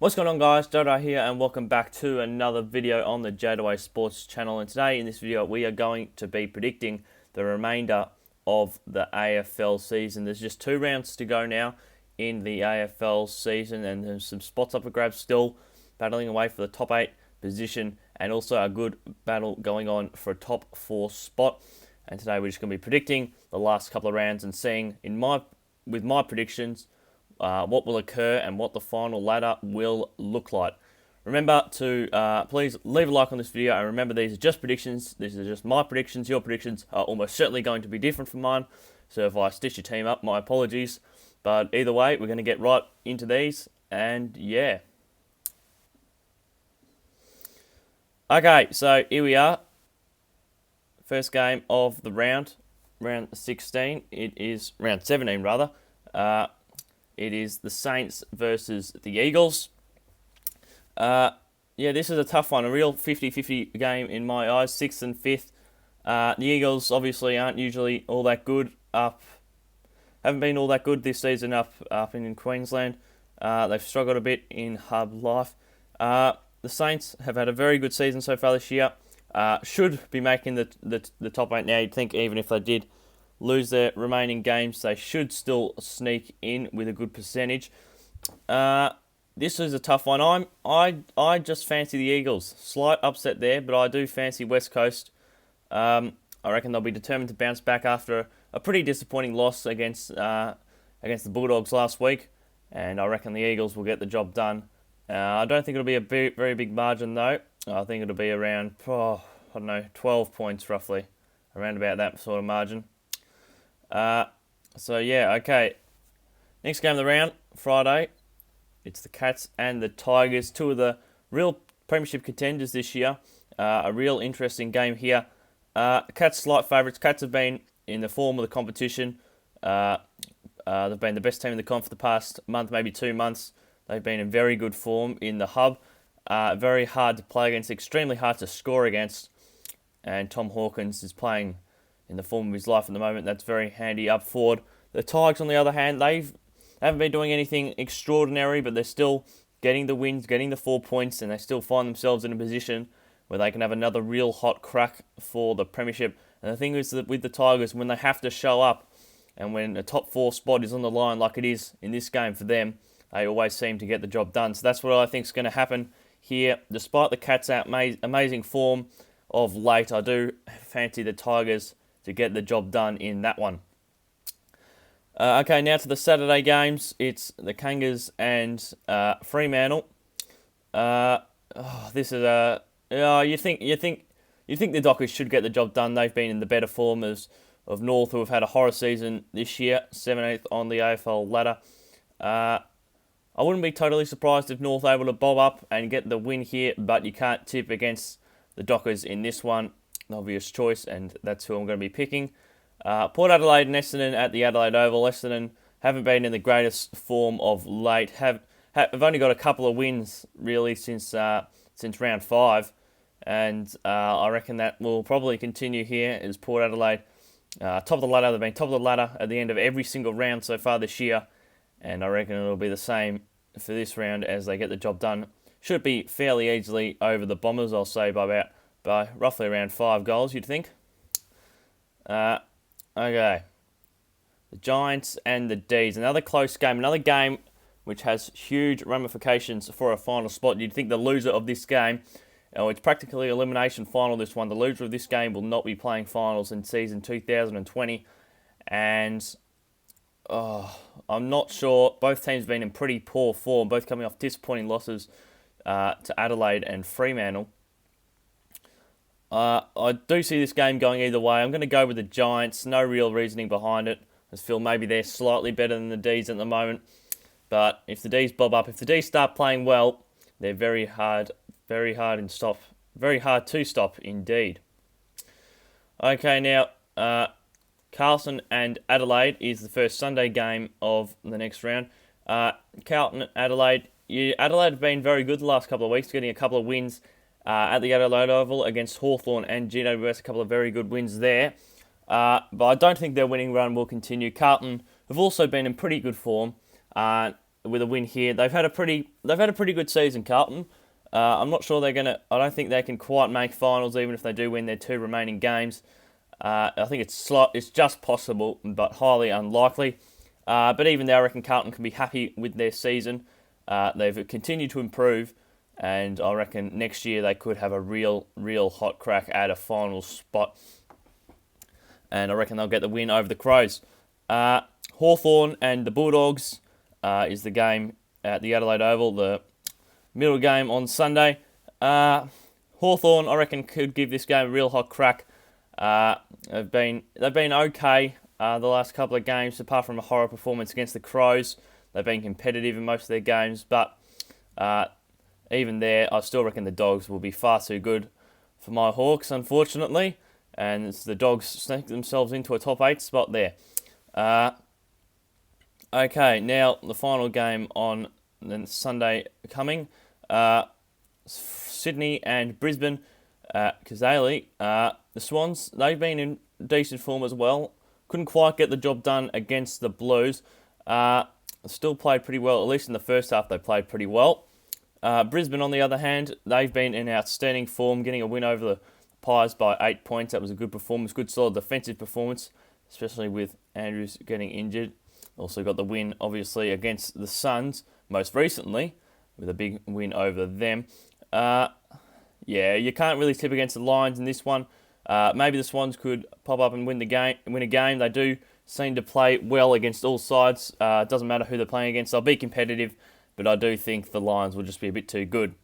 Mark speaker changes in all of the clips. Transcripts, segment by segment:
Speaker 1: What's going on, guys? Dodo here, and welcome back to another video on the Jadaway Sports channel. And today in this video we are going to be predicting the remainder of the AFL season. There's just 2 rounds to go now in the AFL season, and there's some spots up for grabs still, battling away for the top 8 position, and also a good battle going on for a top 4 spot. And today we're just going to be predicting the last couple of rounds and seeing with my predictions what will occur and what the final ladder will look like. Remember to please leave a like on this video, and remember these are just predictions. These are just my predictions. Your predictions are almost certainly going to be different from mine, so if I stitch your team up, my apologies. But either way, we're going to get right into these, and yeah. Okay, so here we are. First game of the round 16. It is round 17 rather. It is the Saints versus the Eagles. Yeah, this is a tough one. A real 50-50 game in my eyes. 6th and 5th. The Eagles obviously aren't usually all that good. Haven't been all that good this season up in Queensland. They've struggled a bit in hub life. The Saints have had a very good season so far this year. Should be making the top 8 now. You'd think even if they did lose their remaining games, they should still sneak in with a good percentage. This is a tough one. I just fancy the Eagles. Slight upset there, but I do fancy West Coast. I reckon they'll be determined to bounce back after a pretty disappointing loss against the Bulldogs last week, and I reckon the Eagles will get the job done. I don't think it'll be a very big margin though. I think it'll be around 12 points roughly, around about that sort of margin. So yeah, okay. Next game of the round, Friday. It's the Cats and the Tigers, 2 of the real premiership contenders this year. A real interesting game here. Cats slight favourites. Cats have been in the form of the competition. They've been the best team in the comp for the past month, maybe 2 months. They've been in very good form in the hub. Very hard to play against, extremely hard to score against. And Tom Hawkins is playing in the form of his life at the moment. That's very handy up forward. The Tigers, on the other hand, they haven't been doing anything extraordinary, but they're still getting the wins, getting the 4 points, and they still find themselves in a position where they can have another real hot crack for the premiership. And the thing is that with the Tigers, when they have to show up, and when a top 4 spot is on the line like it is in this game for them, they always seem to get the job done. So that's what I think is going to happen here. Despite the Cats' amazing form of late, I do fancy the Tigers to get the job done in that one. Okay, now to the Saturday games. It's the Kangas and Fremantle. This is a you think the Dockers should get the job done. They've been in the better form of North, who have had a horror season this year, 17th on the AFL ladder. I wouldn't be totally surprised if North are able to bob up and get the win here, but you can't tip against the Dockers in this one. An obvious choice, and that's who I'm going to be picking. Port Adelaide and Essendon at the Adelaide Oval. Essendon haven't been in the greatest form of late. Have only got a couple of wins really since round 5, and I reckon that will probably continue here. As Port Adelaide top of the ladder, they've been top of the ladder at the end of every single round so far this year, and I reckon it'll be the same for this round as they get the job done. Should be fairly easily over the Bombers, I'll say by roughly around 5 goals, you'd think. Okay. The Giants and the D's. Another close game. Another game which has huge ramifications for a final spot. You'd think the loser of this game, it's practically elimination final, this one. The loser of this game will not be playing finals in season 2020. And I'm not sure. Both teams have been in pretty poor form, both coming off disappointing losses to Adelaide and Fremantle. I do see this game going either way. I'm going to go with the Giants. No real reasoning behind it. I feel maybe they're slightly better than the D's at the moment. But if the D's bob up, if the D's start playing well, they're very hard to stop indeed. Okay, now Carlton and Adelaide is the first Sunday game of the next round. Carlton and Adelaide. Adelaide have been very good the last couple of weeks, getting a couple of wins at the Adelaide Oval against Hawthorn and GWS, a couple of very good wins there. But I don't think their winning run will continue. Carlton have also been in pretty good form. with a win here. They've had a pretty good season, Carlton. I'm not sure they're gonna. I don't think they can quite make finals, even if they do win their 2 remaining games. I think it's just possible, but highly unlikely. But even there, I reckon Carlton can be happy with their season. They've continued to improve, and I reckon next year they could have a real hot crack at a final spot. And I reckon they'll get the win over the Crows. Hawthorn and the Bulldogs is the game at the Adelaide Oval, the middle game on Sunday. Hawthorn, I reckon, could give this game a real hot crack. They've been okay the last couple of games, apart from a horror performance against the Crows. They've been competitive in most of their games, but even there, I still reckon the Dogs will be far too good for my Hawks, unfortunately. And it's the Dogs sneak themselves into a top 8 spot there. Okay, now the final game on Sunday coming. Sydney and Brisbane. Kazali. The Swans, they've been in decent form as well. Couldn't quite get the job done against the Blues. Still played pretty well, at least in the first half they played pretty well. Brisbane, on the other hand, they've been in outstanding form, getting a win over the Pies by 8 points. That was a good performance, good solid defensive performance, especially with Andrews getting injured. Also got the win, obviously, against the Suns, most recently, with a big win over them. Yeah, you can't really tip against the Lions in this one. Maybe the Swans could pop up and win a game. They do seem to play well against all sides. It doesn't matter who they're playing against. They'll be competitive, but I do think the Lions will just be a bit too good.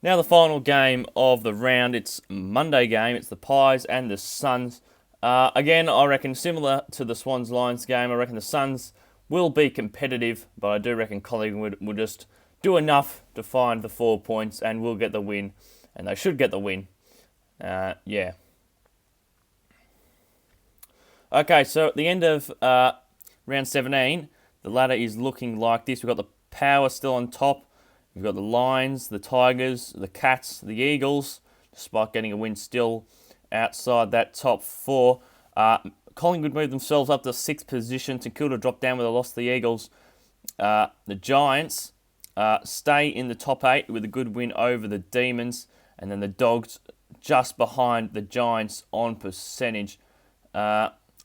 Speaker 1: Now the final game of the round. It's Monday game. It's the Pies and the Suns. Again, I reckon similar to the Swans-Lions game. I reckon the Suns will be competitive, but I do reckon Collingwood will just do enough to find the 4 points and will get the win. And they should get the win. Yeah. Okay, so at the end of round 17, the ladder is looking like this. We've got the Power still on top. We've got the Lions, the Tigers, the Cats, the Eagles, despite getting a win still outside that top 4. Collingwood moved themselves up to 6th position. St Kilda dropped down with a loss to the Eagles. The Giants stay in the top 8 with a good win over the Demons. And then the Dogs just behind the Giants on percentage.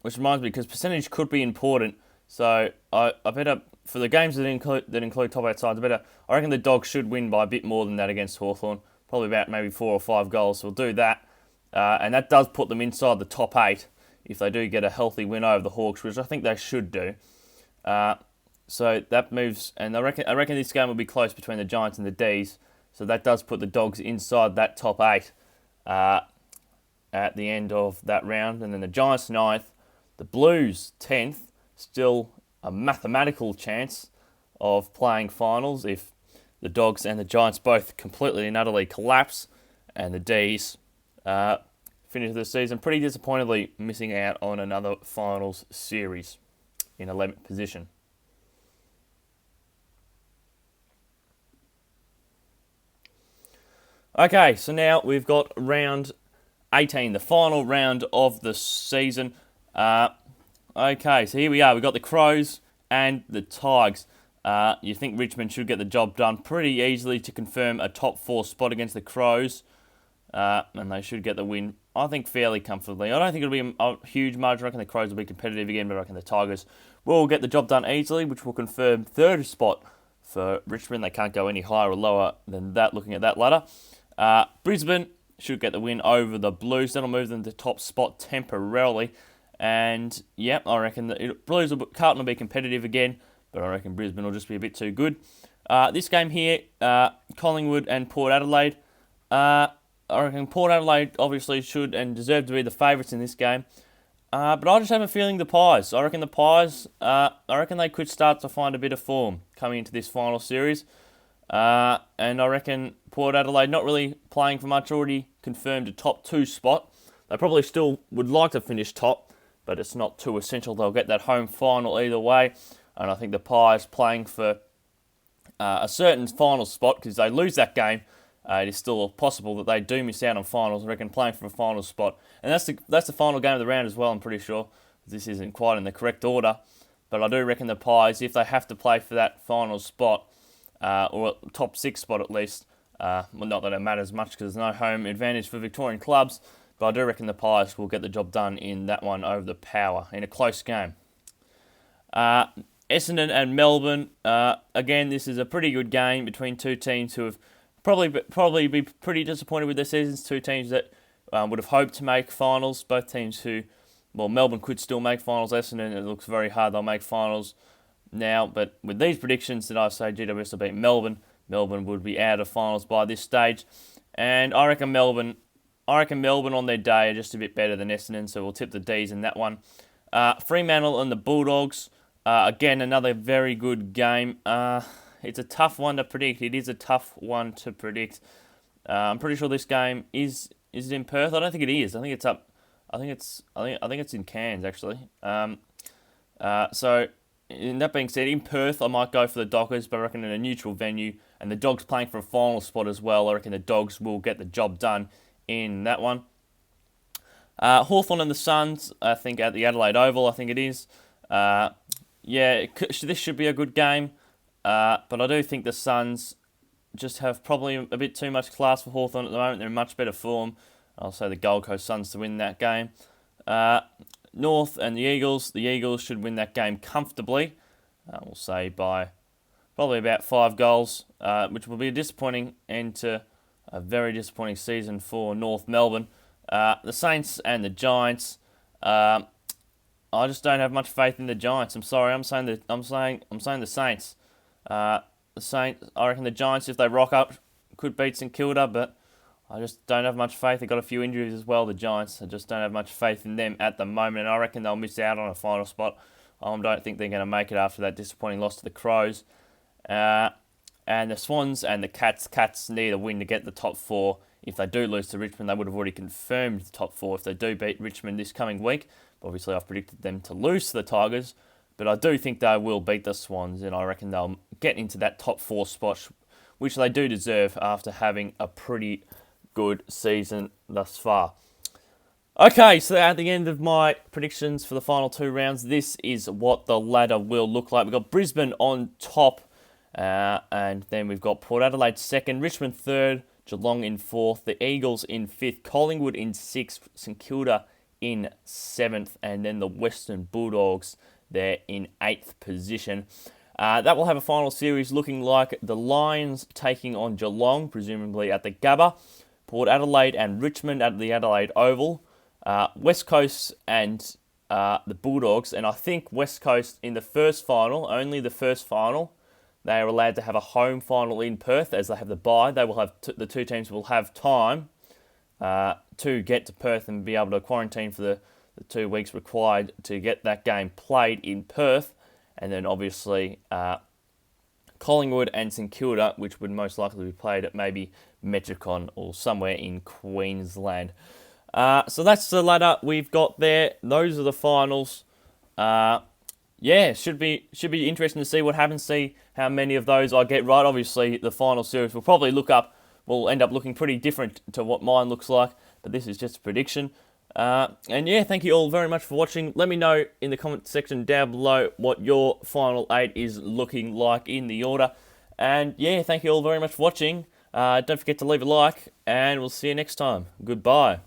Speaker 1: Which reminds me, because percentage could be important. So I better, for the games that include top 8 sides, I reckon the Dogs should win by a bit more than that against Hawthorn. Probably about maybe 4 or 5 goals. So we'll do that. And that does put them inside the top 8 if they do get a healthy win over the Hawks, which I think they should do. So that moves, and I reckon this game will be close between the Giants and the D's. So that does put the Dogs inside that top 8 at the end of that round. And then the Giants 9th, the Blues 10th, still a mathematical chance of playing finals if the Dogs and the Giants both completely and utterly collapse. And the D's finish the season pretty disappointingly, missing out on another finals series in 11th position. Okay, so now we've got round 18, the final round of the season. Okay, so here we are. We've got the Crows and the Tigers. You think Richmond should get the job done pretty easily to confirm a top 4 spot against the Crows. And they should get the win, I think, fairly comfortably. I don't think it'll be a huge margin. I reckon the Crows will be competitive again, but I reckon the Tigers will get the job done easily, which will confirm 3rd spot for Richmond. They can't go any higher or lower than that, looking at that ladder. Brisbane should get the win over the Blues. That'll move them to top spot temporarily. And, yeah, I reckon the Carlton will be competitive again, but I reckon Brisbane will just be a bit too good. This game here, Collingwood and Port Adelaide. I reckon Port Adelaide obviously should and deserve to be the favourites in this game. But I just have a feeling the Pies. I reckon the Pies, I reckon they could start to find a bit of form coming into this final series. And I reckon Port Adelaide, not really playing for much, already confirmed a top 2 spot. They probably still would like to finish top, but it's not too essential. They'll get that home final either way. And I think the Pies playing for a certain final spot, because they lose that game, it is still possible that they do miss out on finals. I reckon playing for a final spot. And that's the final game of the round as well, I'm pretty sure. This isn't quite in the correct order. But I do reckon the Pies, if they have to play for that final spot, or top 6 spot at least, well, not that it matters much because there's no home advantage for Victorian clubs, but I do reckon the Pies will get the job done in that one over the Power in a close game. Essendon and Melbourne. Again, this is a pretty good game between two teams who have probably be pretty disappointed with their seasons. Two teams that would have hoped to make finals. Both teams who, well, Melbourne could still make finals. Essendon, it looks very hard they'll make finals now. But with these predictions that I say GWS will beat Melbourne, Melbourne would be out of finals by this stage. And I reckon Melbourne on their day are just a bit better than Essendon, so we'll tip the Ds in that one. Fremantle and the Bulldogs. Again, another very good game. It's a tough one to predict. It is a tough one to predict. I'm pretty sure this game is it in Perth? I don't think it is. I think it's up. I think it's in Cairns actually. So in that being said, in Perth I might go for the Dockers, but I reckon in a neutral venue and the Dogs playing for a final spot as well, I reckon the Dogs will get the job done in that one. Hawthorn and the Suns, I think at the Adelaide Oval, I think it is. This should be a good game, but I do think the Suns just have probably a bit too much class for Hawthorn at the moment. They're in much better form. I'll say the Gold Coast Suns to win that game. North and the Eagles should win that game comfortably. We'll say by probably about 5 goals, which will be a disappointing end to a very disappointing season for North Melbourne. The Saints and the Giants. I just don't have much faith in the Giants. I'm sorry. I'm saying the Saints. The Saints. I reckon the Giants, if they rock up, could beat St Kilda, but I just don't have much faith. They've got a few injuries as well, the Giants. I just don't have much faith in them at the moment, and I reckon they'll miss out on a final spot. I don't think they're going to make it after that disappointing loss to the Crows. And the Swans and the Cats need a win to get the top 4. If they do lose to Richmond, they would have already confirmed the top 4 if they do beat Richmond this coming week. But obviously, I've predicted them to lose to the Tigers. But I do think they will beat the Swans, and I reckon they'll get into that top 4 spot, which they do deserve after having a pretty good season thus far. Okay, so at the end of my predictions for the final 2 rounds, this is what the ladder will look like. We've got Brisbane on top, and then we've got Port Adelaide second, Richmond third, Geelong in 4th, the Eagles in 5th, Collingwood in 6th, St Kilda in 7th, and then the Western Bulldogs there in 8th position. That will have a final series looking like the Lions taking on Geelong, presumably at the Gabba, Port Adelaide and Richmond at the Adelaide Oval, West Coast and the Bulldogs, and I think West Coast in the first final, only the first final, they are allowed to have a home final in Perth as they have the bye. They will have the two teams will have time to get to Perth and be able to quarantine for the 2 weeks required to get that game played in Perth. And then obviously Collingwood and St Kilda, which would most likely be played at maybe Metricon or somewhere in Queensland. So that's the ladder we've got there. Those are the finals. Should be interesting to see what happens, see how many of those I get right. Obviously, the final series will end up looking pretty different to what mine looks like, but this is just a prediction. Thank you all very much for watching. Let me know in the comment section down below what your final 8 is looking like in the order. And thank you all very much for watching. Don't forget to leave a like, and we'll see you next time. Goodbye.